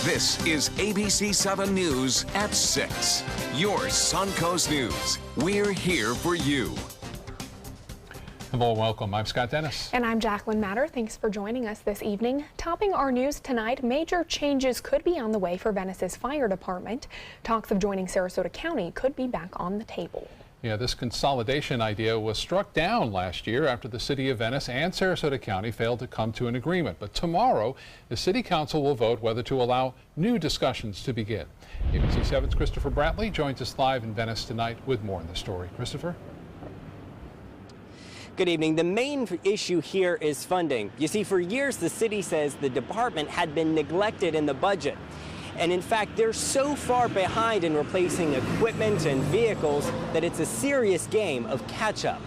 This is ABC7 News at 6. Your Suncoast News. We're here for you. Hello, welcome. I'm Scott Dennis. And I'm Jacqueline Matter. Thanks for joining us this evening. Topping our news tonight, major changes could be on the way for Venice's fire department. Talks of joining Sarasota County could be back on the table. Yeah, this consolidation idea was struck down last year after the city of Venice and Sarasota County failed to come to an agreement. But tomorrow, the city council will vote whether to allow new discussions to begin. ABC7's Christopher Brantley joins us live in Venice tonight with more on the story. Christopher? Good evening. The main issue here is funding. You see, for years, the city says the department had been neglected in the budget. And in fact, they're so far behind in replacing equipment and vehicles that it's a serious game of catch-up.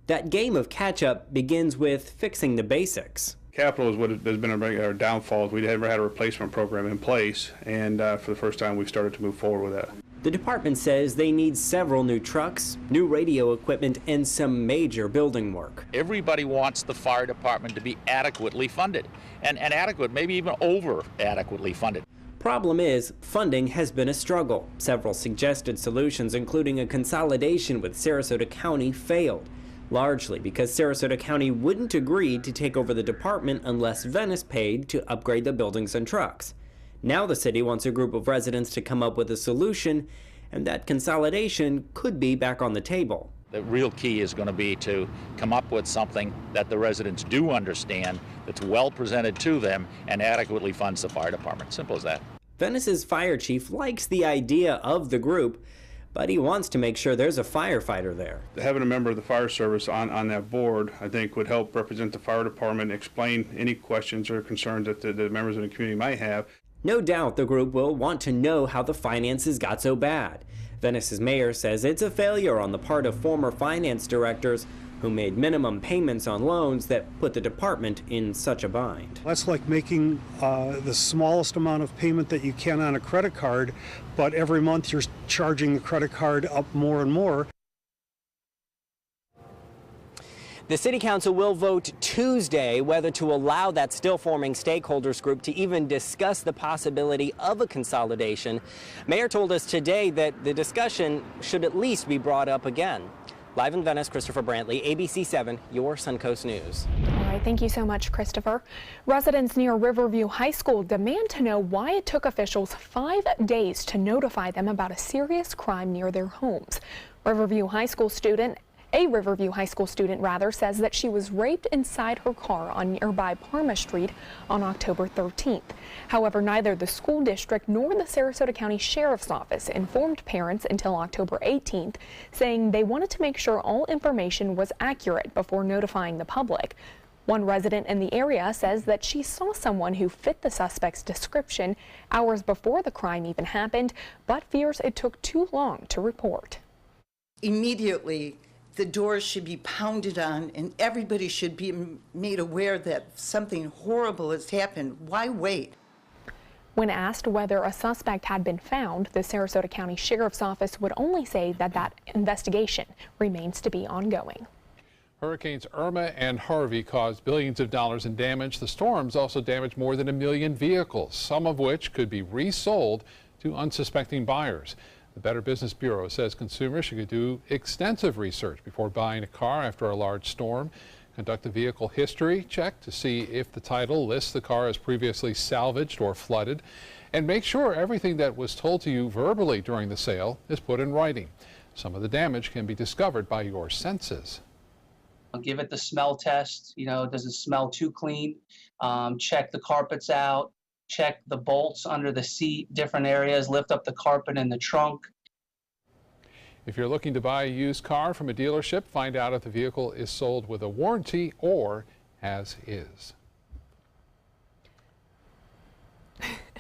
That game of catch-up begins with fixing the basics. Capital is what has been our downfall. We never had a replacement program in place, and for the first time, we started to move forward with that. The department says they need several new trucks, new radio equipment, and some major building work. Everybody wants the fire department to be adequately funded, and adequate, maybe even over adequately funded. Problem is, funding has been a struggle. Several suggested solutions, including a consolidation with Sarasota County, failed, largely because Sarasota County wouldn't agree to take over the department unless Venice paid to upgrade the buildings and trucks. Now the city wants a group of residents to come up with a solution, and that consolidation could be back on the table. The real key is going to be to come up with something that the residents do understand, that's well presented to them, and adequately funds the fire department. Simple as that. Venice's fire chief likes the idea of the group, but he wants to make sure there's a firefighter there. Having a member of the fire service on that board, I think, would help represent the fire department, explain any questions or concerns that the members of the community might have. No doubt the group will want to know how the finances got so bad. Venice's mayor says it's a failure on the part of former finance directors who made minimum payments on loans that put the department in such a bind. That's like making the smallest amount of payment that you can on a credit card, but every month you're charging the credit card up more and more. The City Council will vote Tuesday whether to allow that still-forming stakeholders group to even discuss the possibility of a consolidation. Mayor told us today that the discussion should at least be brought up again. Live in Venice, Christopher Brantley, ABC7, your Suncoast News. All right, thank you so much, Christopher. Residents near Riverview High School demand to know why it took officials 5 days to notify them about a serious crime near their homes. A Riverview High School student says that she was raped inside her car on nearby Parma Street on October 13th. However, neither the school district nor the Sarasota County Sheriff's Office informed parents until October 18th, saying they wanted to make sure all information was accurate before notifying the public. One resident in the area says that she saw someone who fit the suspect's description hours before the crime even happened, but fears it took too long to report. Immediately, the doors should be pounded on and everybody should be made aware that something horrible has happened. Why wait? When asked whether a suspect had been found, the Sarasota County Sheriff's Office would only say that that investigation remains to be ongoing. Hurricanes Irma and Harvey caused billions of dollars in damage. The storms also damaged more than 1 million vehicles, some of which could be resold to unsuspecting buyers. The Better Business Bureau says consumers should do extensive research before buying a car after a large storm. Conduct a vehicle history check to see if the title lists the car as previously salvaged or flooded. And make sure everything that was told to you verbally during the sale is put in writing. Some of the damage can be discovered by your senses. Give it the smell test. Does it smell too clean? Check the carpets out. Check the bolts under the seat, different areas, lift up the carpet in the trunk. If you're looking to buy a used car from a dealership, find out if the vehicle is sold with a warranty or as is.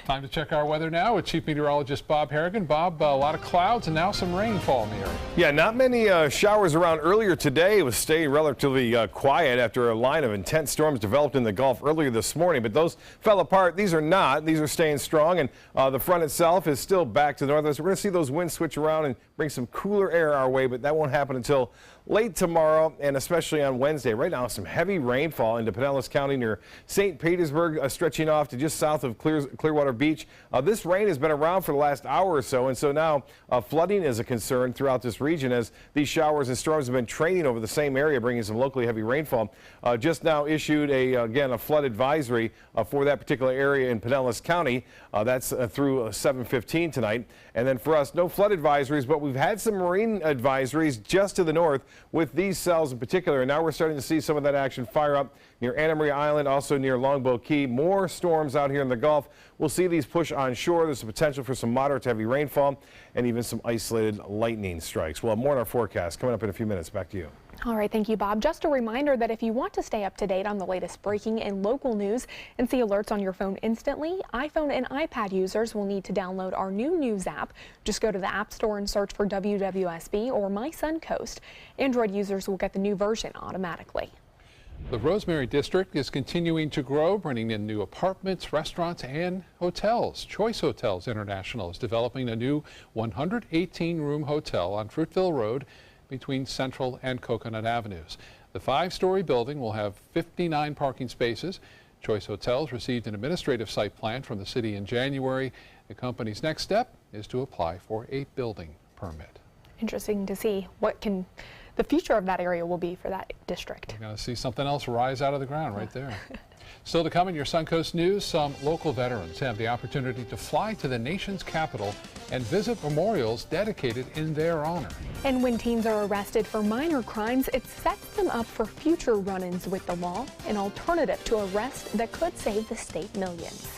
Time to check our weather now with Chief Meteorologist Bob Harrigan. Bob, a lot of clouds and now some rainfall in the area. Yeah, not many showers around earlier today. It was staying relatively quiet after a line of intense storms developed in the Gulf earlier this morning, but those fell apart. These are not. These are staying strong, and the front itself is still back to the northwest. We're going to see those winds switch around and bring some cooler air our way, but that won't happen until late tomorrow and especially on Wednesday. Right now, some heavy rainfall into Pinellas County near St. Petersburg, stretching off to just south of Clearwater Beach. This rain has been around for the last hour or so, and so now flooding is a concern throughout this region as these showers and storms have been training over the same area, bringing some locally heavy rainfall. Just now issued again a flood advisory for that particular area in Pinellas County. That's through 7:15 tonight. And then for us, no flood advisories, but we've had some marine advisories just to the north with these cells in particular. And now we're starting to see some of that action fire up near Anna Maria Island, also near Longbow Key. More storms out here in the Gulf. We'll see these push on shore. There's a potential for some moderate to heavy rainfall and even some isolated lightning strikes. We'll have more in our forecast coming up in a few minutes. Back to you. All right, thank you, Bob. Just a reminder that if you want to stay up to date on the latest breaking and local news and see alerts on your phone instantly, iPhone and iPad users will need to download our new news app. Just go to the App Store and search for WWSB or My Suncoast. Android users will get the new version automatically. The Rosemary District is continuing to grow, bringing in new apartments, restaurants, and hotels. Choice Hotels International is developing a new 118-room hotel on Fruitville Road between Central and Coconut Avenues. The 5-story building will have 59 parking spaces. Choice Hotels received an administrative site plan from the city in January. The company's next step is to apply for a building permit. Interesting to see what the future of that area will be for that district. We're going to see something else rise out of the ground right there. Still to come in your Suncoast News, some local veterans have the opportunity to fly to the nation's capital and visit memorials dedicated in their honor. And when teens are arrested for minor crimes, it sets them up for future run-ins with the law, an alternative to arrest that could save the state millions.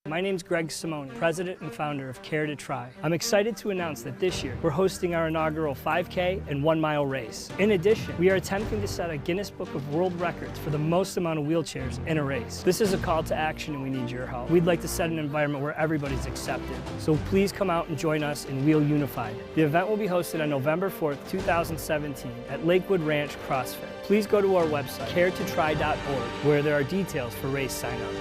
My name's Greg Simone, president and founder of Care to Try. I'm excited to announce that this year we're hosting our inaugural 5K and 1-mile race. In addition, we are attempting to set a Guinness Book of World Records for the most amount of wheelchairs in a race. This is a call to action and we need your help. We'd like to set an environment where everybody's accepted. So please come out and join us in Wheel Unified. The event will be hosted on November 4th, 2017 at Lakewood Ranch CrossFit. Please go to our website, caretotry.org, where there are details for race sign-up.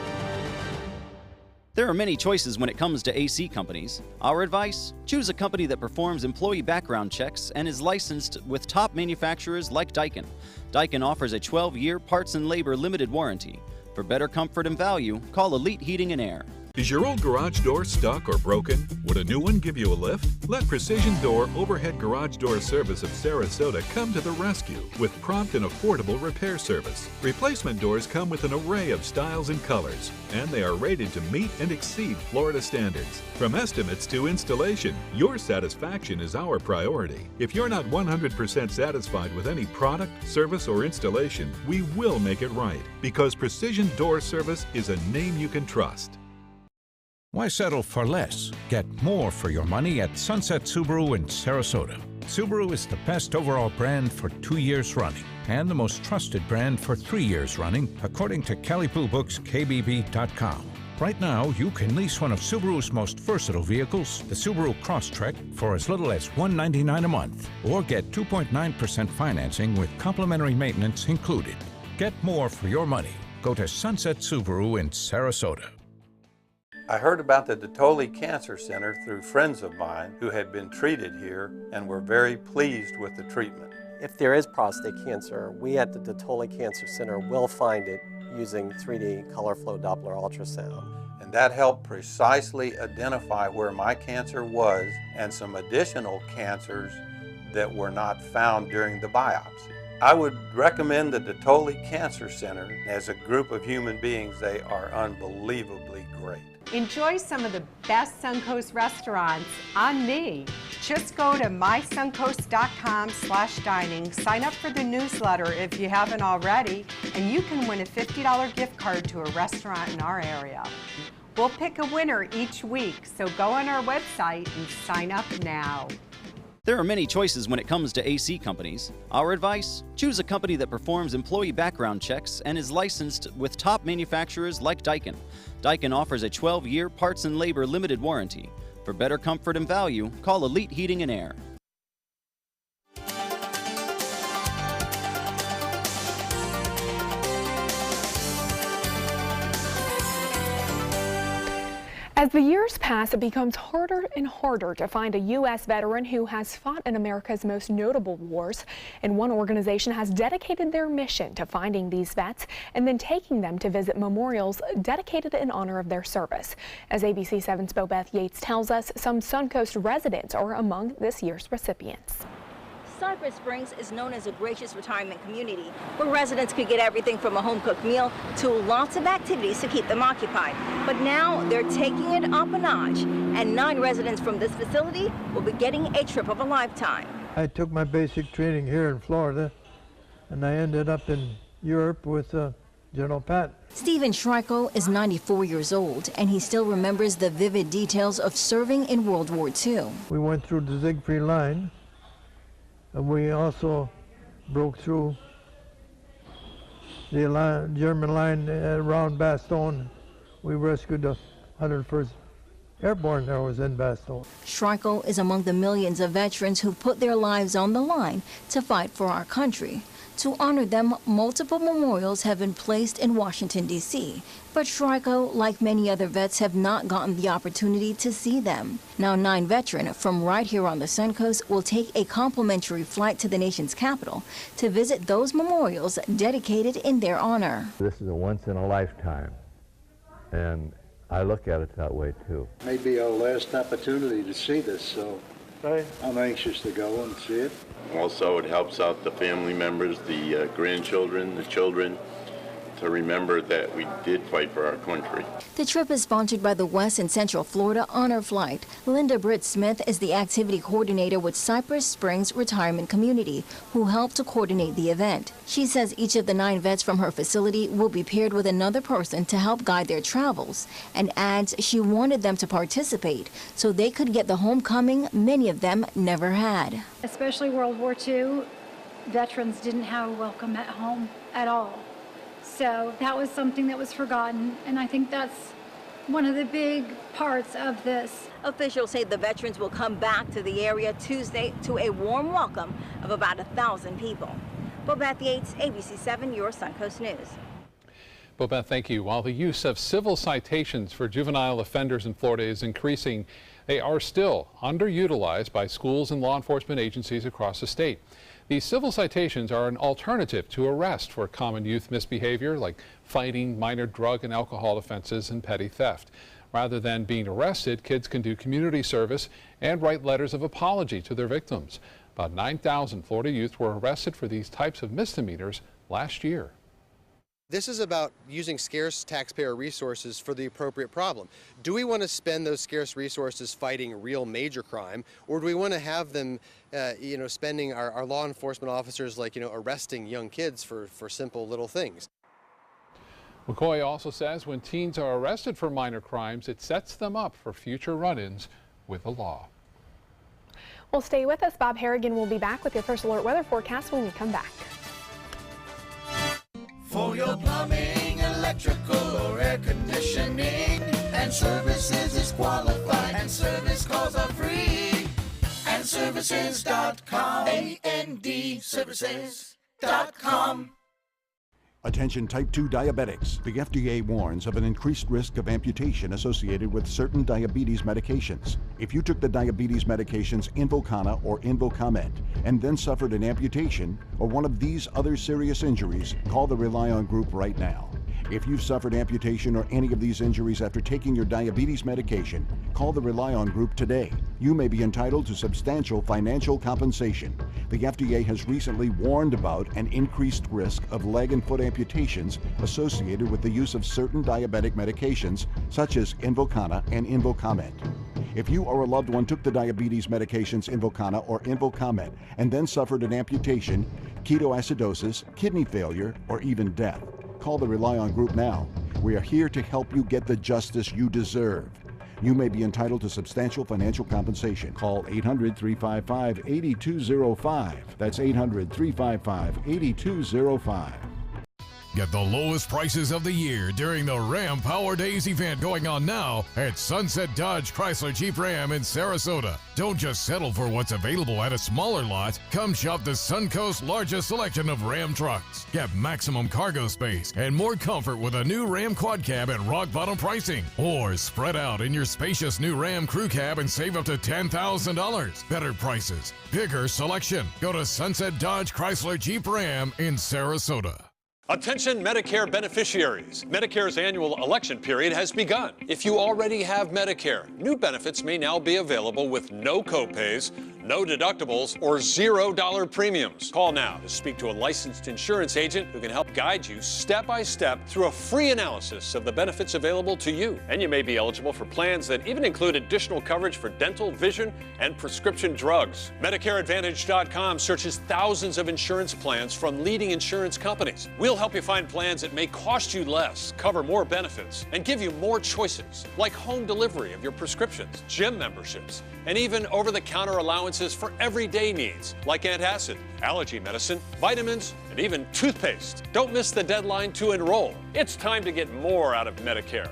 There are many choices when it comes to AC companies. Our advice? Choose a company that performs employee background checks and is licensed with top manufacturers like Daikin. Daikin offers a 12-year parts and labor limited warranty. For better comfort and value, call Elite Heating and Air. Is your old garage door stuck or broken? Would a new one give you a lift? Let Precision Door Overhead Garage Door Service of Sarasota come to the rescue with prompt and affordable repair service. Replacement doors come with an array of styles and colors, and they are rated to meet and exceed Florida standards. From estimates to installation, your satisfaction is our priority. If you're not 100% satisfied with any product, service, or installation, we will make it right, because Precision Door Service is a name you can trust. Why settle for less? Get more for your money at Sunset Subaru in Sarasota. Subaru is the best overall brand for 2 years running and the most trusted brand for 3 years running, according to Kelly Blue Book's KBB.com. Right now, you can lease one of Subaru's most versatile vehicles, the Subaru Crosstrek, for as little as $199 a month, or get 2.9% financing with complimentary maintenance included. Get more for your money. Go to Sunset Subaru in Sarasota. I heard about the Detoli Cancer Center through friends of mine who had been treated here and were very pleased with the treatment. If there is prostate cancer, we at the Detoli Cancer Center will find it using 3D color flow Doppler ultrasound. And that helped precisely identify where my cancer was and some additional cancers that were not found during the biopsy. I would recommend the Detoli Cancer Center. As a group of human beings, they are unbelievably great. Enjoy some of the best Suncoast restaurants on me. Just go to mysuncoast.com/dining, sign up for the newsletter if you haven't already, and you can win a $50 gift card to a restaurant in our area. We'll pick a winner each week, so go on our website and sign up now. There are many choices when it comes to AC companies. Our advice? Choose a company that performs employee background checks and is licensed with top manufacturers like Daikin. Daikin offers a 12-year parts and labor limited warranty. For better comfort and value, call Elite Heating and Air. As the years pass, it becomes harder and harder to find a U.S. veteran who has fought in America's most notable wars. And one organization has dedicated their mission to finding these vets and then taking them to visit memorials dedicated in honor of their service. As ABC7's Beth Yates tells us, some Suncoast residents are among this year's recipients. Cypress Springs is known as a gracious retirement community where residents could get everything from a home-cooked meal to lots of activities to keep them occupied. But now they're taking it up a notch, and 9 residents from this facility will be getting a trip of a lifetime. I took my basic training here in Florida, and I ended up in Europe with General Pat. Stephen Schreikel is 94 years old, and he still remembers the vivid details of serving in World War II. We went through the Siegfried Line. And we also broke through the German line around Bastogne. We rescued the 101st Airborne that was in Bastogne. Schreikel is among the millions of veterans who put their lives on the line to fight for our country. To honor them, multiple memorials have been placed in Washington, D.C., but Schreikel, like many other vets, have not gotten the opportunity to see them. Now 9 veterans from right here on the Suncoast will take a complimentary flight to the nation's capital to visit those memorials dedicated in their honor. This is a once-in-a-lifetime, and I look at it that way, too. Maybe our last opportunity to see this, so I'm anxious to go and see it. Also, it helps out the family members, the grandchildren, the children, to remember that we did fight for our country. The trip is sponsored by the West and Central Florida Honor Flight. Linda Britt Smith is the activity coordinator with Cypress Springs Retirement Community, who helped to coordinate the event. She says each of the 9 vets from her facility will be paired with another person to help guide their travels, and adds she wanted them to participate so they could get the homecoming many of them never had. Especially World War II, veterans didn't have a welcome at home at all. So that was something that was forgotten, and I think that's one of the big parts of this. Officials say the veterans will come back to the area Tuesday to a warm welcome of about 1,000 people. Beth Yates, ABC7, your Suncoast News. Beth, thank you. While the use of civil citations for juvenile offenders in Florida is increasing, they are still underutilized by schools and law enforcement agencies across the state. These civil citations are an alternative to arrest for common youth misbehavior like fighting, minor drug and alcohol offenses, and petty theft. Rather than being arrested, kids can do community service and write letters of apology to their victims. About 9,000 Florida youth were arrested for these types of misdemeanors last year. This is about using scarce taxpayer resources for the appropriate problem. Do we want to spend those scarce resources fighting real major crime, or do we want to have them, spending our law enforcement officers arresting young kids for simple little things? McCoy also says when teens are arrested for minor crimes, it sets them up for future run-ins with the law. Well, stay with us. Bob Harrigan will be back with your First Alert weather forecast when we come back. For your plumbing, electrical, or air conditioning, and services is qualified, and service calls are free. And services.com, A-N-D, services.com. Attention type 2 diabetics. The FDA warns of an increased risk of amputation associated with certain diabetes medications. If you took the diabetes medications Invokana or Invokamet and then suffered an amputation or one of these other serious injuries, call the Rely On Group right now. If you've suffered amputation or any of these injuries after taking your diabetes medication, call the Rely On Group today. You may be entitled to substantial financial compensation. The FDA has recently warned about an increased risk of leg and foot amputations associated with the use of certain diabetic medications such as Invokana and Invokamet. If you or a loved one took the diabetes medications Invokana or Invokamet and then suffered an amputation, ketoacidosis, kidney failure, or even death, call the Rely On Group now. We are here to help you get the justice you deserve. You may be entitled to substantial financial compensation. Call 800-355-8205. That's 800-355-8205. Get the lowest prices of the year during the Ram Power Days event going on now at Sunset Dodge Chrysler Jeep Ram in Sarasota. Don't just settle for what's available at a smaller lot. Come shop the Suncoast's largest selection of Ram trucks. Get maximum cargo space and more comfort with a new Ram Quad Cab at rock bottom pricing. Or spread out in your spacious new Ram Crew Cab and save up to $10,000. Better prices, bigger selection. Go to Sunset Dodge Chrysler Jeep Ram in Sarasota. Attention Medicare beneficiaries. Medicare's annual election period has begun. If you already have Medicare, new benefits may now be available with no copays, no deductibles, or $0 premiums. Call now to speak to a licensed insurance agent who can help guide you step by step through a free analysis of the benefits available to you. And you may be eligible for plans that even include additional coverage for dental, vision, and prescription drugs. MedicareAdvantage.com searches thousands of insurance plans from leading insurance companies. We'll help you find plans that may cost you less, cover more benefits, and give you more choices, like home delivery of your prescriptions, gym memberships, and even over-the-counter allowances for everyday needs, like antacid, allergy medicine, vitamins, and even toothpaste. Don't miss the deadline to enroll. It's time to get more out of Medicare.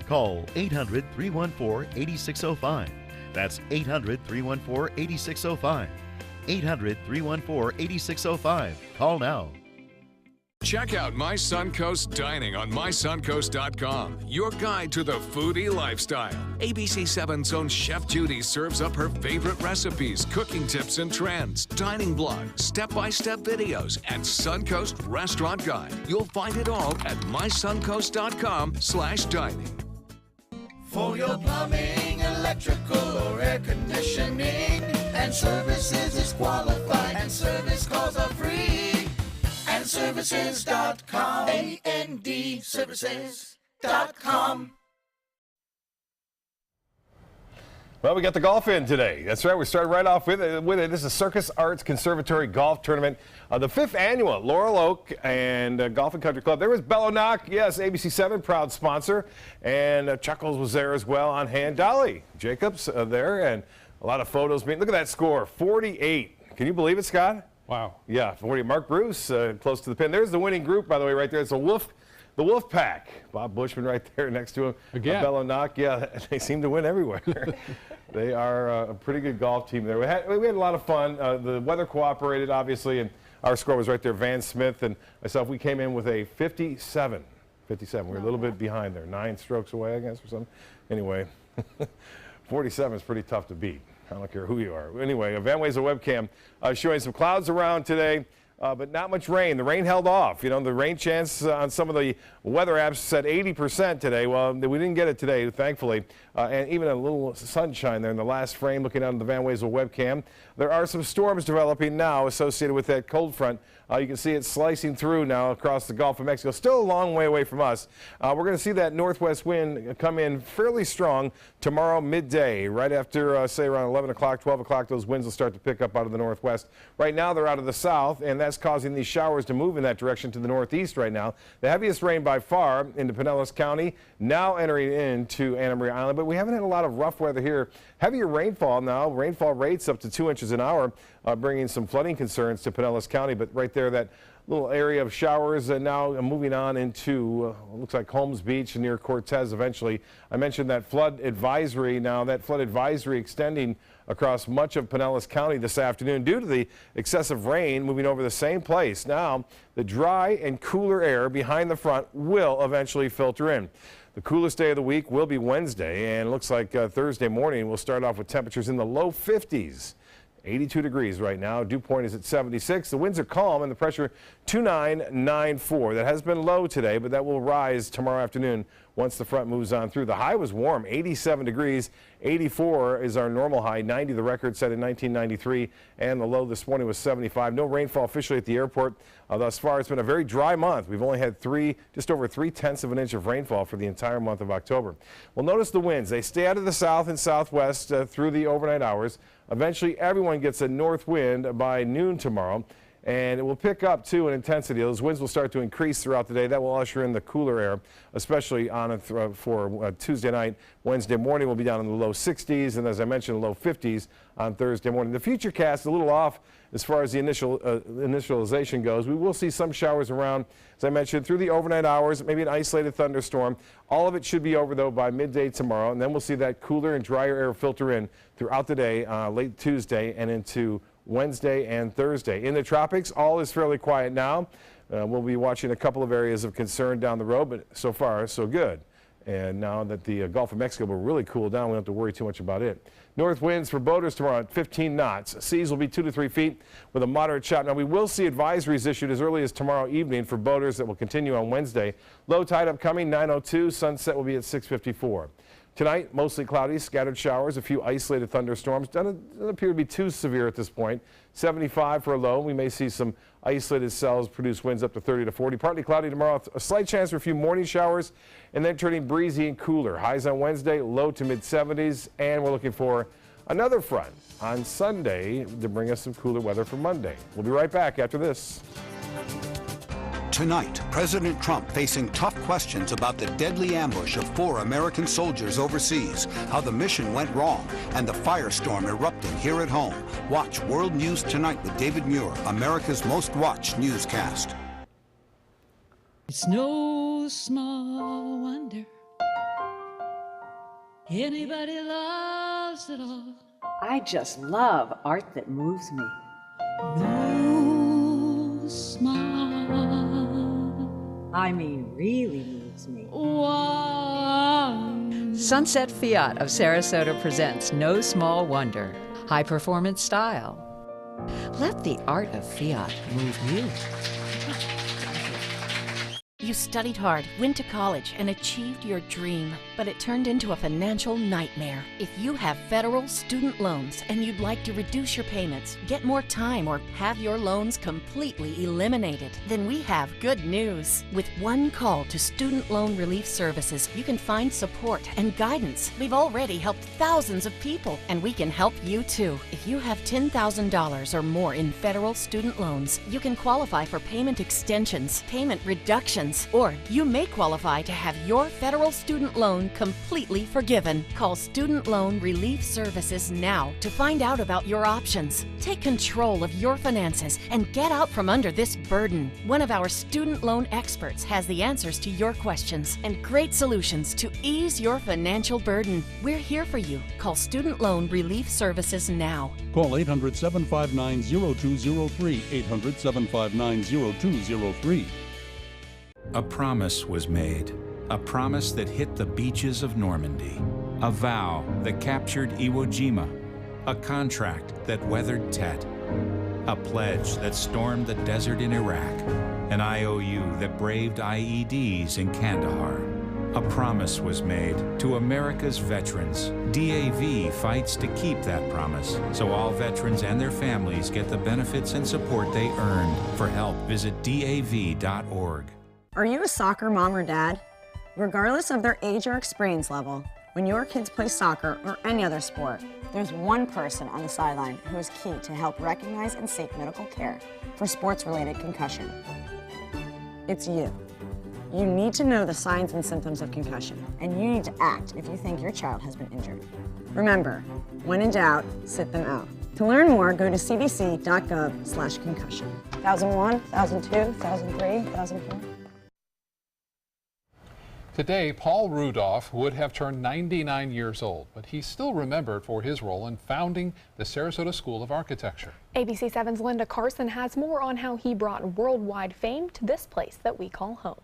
Call 800-314-8605. That's 800-314-8605. 800-314-8605. Call now. Check out My Suncoast Dining on mysuncoast.com, your guide to the foodie lifestyle. ABC7's own Chef Judy serves up her favorite recipes, cooking tips and trends, dining blog, step-by-step videos, and Suncoast Restaurant Guide. You'll find it all at mysuncoast.com/dining. For your plumbing, electrical, or air conditioning, and services is qualified, and service calls are free. Services.com. ANDservices.com. Well, we got the golf in today. That's right. We started right off with it. This is Circus Arts Conservatory Golf Tournament, the 5th annual Laurel Oak and Golf and Country Club. There was Bello Knock, yes, ABC7, proud sponsor, and Chuckles was there as well on hand. Dolly Jacobs there, and a lot of photos. Look at that score, 48. Can you believe it, Scott? Wow. Yeah, 40. Mark Bruce close to the pin. There's the winning group, by the way, right there. It's the Wolf Pack. Bob Bushman right there next to him. Again. Bello Knock. Yeah, they seem to win everywhere. They are a pretty good golf team there. We had a lot of fun. The weather cooperated, obviously, and our score was right there. Van Smith and myself, we came in with a 57. 57. We're a little bit behind there. 9 strokes away, I guess, or something. Anyway, 47 is pretty tough to beat. I don't care who you are. Anyway, Van Way's a webcam showing some clouds around today, but not much rain. The rain held off. You know, the rain chance on some of the weather apps said 80% today. Well, we didn't get it today, thankfully. And even a little sunshine there in the last frame looking out of the Van Wezel webcam. There are some storms developing now associated with that cold front. You can see it slicing through now across the Gulf of Mexico. Still a long way away from us. We're going to see that northwest wind come in fairly strong tomorrow midday. Right after, say, around 11 o'clock, 12 o'clock, those winds will start to pick up out of the northwest. Right now, they're out of the south, and that's causing these showers to move in that direction to the northeast right now. The heaviest rain by far into Pinellas County, now entering into Anna Maria Island. But we haven't had a lot of rough weather here. Heavier rainfall now. Rainfall rates up to 2 inches an hour, bringing some flooding concerns to Pinellas County. But right there, that little area of showers now moving on into looks like Holmes Beach near Cortez eventually. I mentioned that flood advisory now. That flood advisory extending across much of Pinellas County this afternoon due to the excessive rain moving over the same place. Now, the dry and cooler air behind the front will eventually filter in. The coolest day of the week will be Wednesday, and it looks like Thursday morning we'll start off with temperatures in the low 50s. 82 degrees right now. Dew point is at 76. The winds are calm and the pressure 2994. That has been low today, but that will rise tomorrow afternoon once the front moves on through. The high was warm, 87 degrees. 84 is our normal high, 90 the record set in 1993, and the low this morning was 75. No rainfall officially at the airport thus far. It's been a very dry month. We've only had just over 3/10 of an inch of rainfall for the entire month of October. Well, notice the winds. They stay out of the south and southwest through the overnight hours. Eventually, everyone gets a north wind by noon tomorrow. and it will pick up too in intensity. Those winds will start to increase throughout the day. That will usher in the cooler air, especially on for Tuesday night. Wednesday morning will be down in the low 60s, and as I mentioned, low 50s on Thursday morning. The futurecast is a little off as far as the initialization goes. We will see some showers around, as I mentioned, through the overnight hours, maybe an isolated thunderstorm. All of it should be over, though, by midday tomorrow, and then we'll see that cooler and drier air filter in throughout the day, late Tuesday and into Wednesday and Thursday. In the tropics, all is fairly quiet now. We'll be watching a couple of areas of concern down the road, but so far, so good. And now that the Gulf of Mexico will really cool down, we don't have to worry too much about it. North winds for boaters tomorrow at 15 knots. Seas will be 2 to 3 feet with a moderate shock. Now, we will see advisories issued as early as tomorrow evening for boaters that will continue on Wednesday. Low tide upcoming, 9:02. Sunset will be at 6:54. Tonight, mostly cloudy, scattered showers, a few isolated thunderstorms. Doesn't appear to be too severe at this point. 75 for a low. We may see some isolated cells produce winds up to 30 to 40. Partly cloudy tomorrow. A slight chance for a few morning showers, and then turning breezy and cooler. Highs on Wednesday, low to mid-70s, and we're looking for another front on Sunday to bring us some cooler weather for Monday. We'll be right back after this. Tonight, President Trump facing tough questions about the deadly ambush of 4 American soldiers overseas, how the mission went wrong, and the firestorm erupting here at home. Watch World News Tonight with David Muir, America's most watched newscast. It's no small wonder anybody loves it all. I just love art that moves me. No small, I mean, really moves me. one. Sunset Fiat of Sarasota presents No Small Wonder. High performance style. Let the art of Fiat move you. You studied hard, went to college, and achieved your dream, but it turned into a financial nightmare. If you have federal student loans and you'd like to reduce your payments, get more time, or have your loans completely eliminated, then we have good news. With one call to Student Loan Relief Services, you can find support and guidance. We've already helped thousands of people, and we can help you too. If you have $10,000 or more in federal student loans, you can qualify for payment extensions, payment reductions, or you may qualify to have your federal student loan completely forgiven. Call Student Loan Relief Services now to find out about your options. Take control of your finances and get out from under this burden. One of our student loan experts has the answers to your questions and great solutions to ease your financial burden. We're here for you. Call Student Loan Relief Services now. Call 800-759-0203, 800-759-0203. A promise was made, a promise that hit the beaches of Normandy, a vow that captured Iwo Jima, a contract that weathered Tet, a pledge that stormed the desert in Iraq, an IOU that braved IEDs in Kandahar. A promise was made to America's veterans. DAV fights to keep that promise, so all veterans and their families get the benefits and support they earned. For help, visit DAV.org. Are you a soccer mom or dad? Regardless of their age or experience level, when your kids play soccer or any other sport, there's one person on the sideline who is key to help recognize and seek medical care for sports-related concussion. It's you. You need to know the signs and symptoms of concussion, and you need to act if you think your child has been injured. Remember, when in doubt, sit them out. To learn more, go to cdc.gov/concussion. 1001, 1002, 1003, 1004. Today, Paul Rudolph would have turned 99 years old, but he's still remembered for his role in founding the Sarasota School of Architecture. ABC7's Linda Carson has more on how he brought worldwide fame to this place that we call home.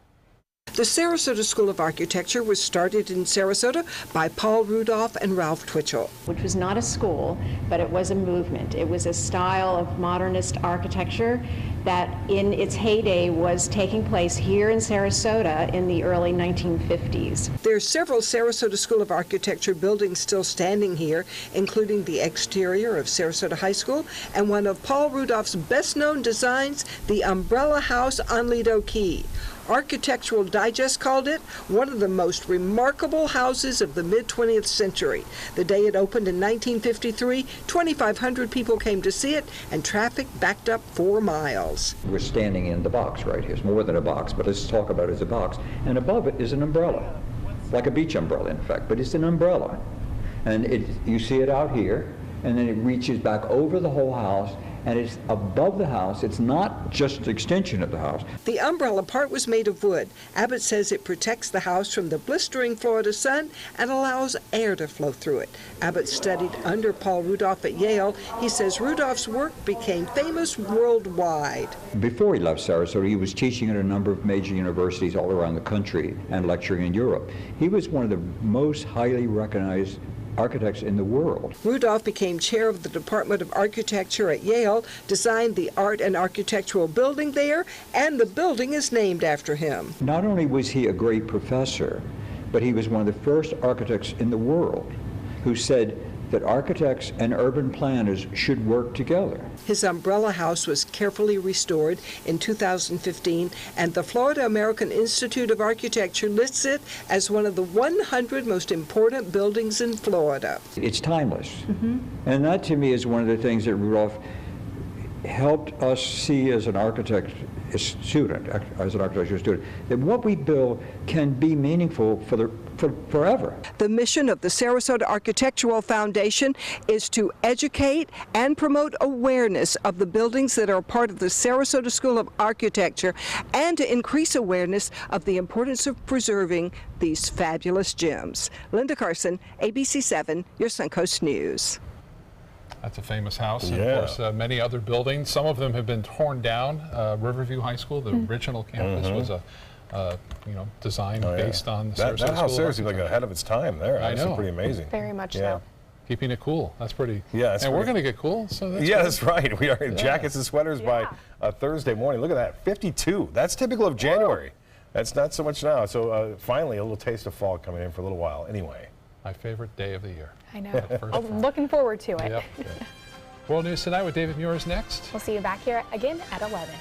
The Sarasota School of Architecture was started in Sarasota by Paul Rudolph and Ralph Twitchell. Which was not a school, but it was a movement. It was a style of modernist architecture that in its heyday was taking place here in Sarasota in the early 1950s. There are several Sarasota School of Architecture buildings still standing here, including the exterior of Sarasota High School and one of Paul Rudolph's best-known designs, the Umbrella House on Lido Key. Architectural Digest called it one of the most remarkable houses of the mid-20th century. The day it opened in 1953, 2,500 people came to see it, and traffic backed up 4 miles. walls. We're standing in the box right here. It's more than a box, but let's talk about it as a box. And above it is an umbrella, like a beach umbrella in fact, but it's an umbrella. And you see it out here, and then it reaches back over the whole house, and it's above the house. It's not just an extension of the house. The umbrella part was made of wood. Abbott says it protects the house from the blistering Florida sun and allows air to flow through it. Abbott studied under Paul Rudolph at Yale. He says Rudolph's work became famous worldwide. Before he left Sarasota, he was teaching at a number of major universities all around the country and lecturing in Europe. He was one of the most highly recognized architects in the world. Rudolph became chair of the Department of Architecture at Yale, designed the art and architectural building there, and the building is named after him. Not only was he a great professor, but he was one of the first architects in the world who said that architects and urban planners should work together. His umbrella house was carefully restored in 2015, and the Florida American Institute of Architecture lists it as one of the 100 most important buildings in Florida. It's timeless. And that to me is one of the things that Rudolph helped us see as an architecture student, that what we build can be meaningful for forever. The mission of the Sarasota Architectural Foundation is to educate and promote awareness of the buildings that are part of the Sarasota School of Architecture and to increase awareness of the importance of preserving these fabulous gems. Linda Carson, ABC7, your Suncoast News. That's a famous house, and of course many other buildings. Some of them have been torn down. Riverview High School, the original campus, was a design based on the Sarasota that house School there seems like ahead of its time there. I know. It's pretty amazing. Very much so. Keeping it cool. That's pretty. Yeah, and we're going to get cool. So that's that's right. We are in jackets and sweaters by Thursday morning. Look at that, 52. That's typical of January. That's not so much now. So finally, a little taste of fall coming in for a little while. Anyway. My favorite day of the year. I know. I'm looking forward to it. Yep. World News Tonight with David Muir is next. We'll see you back here again at 11.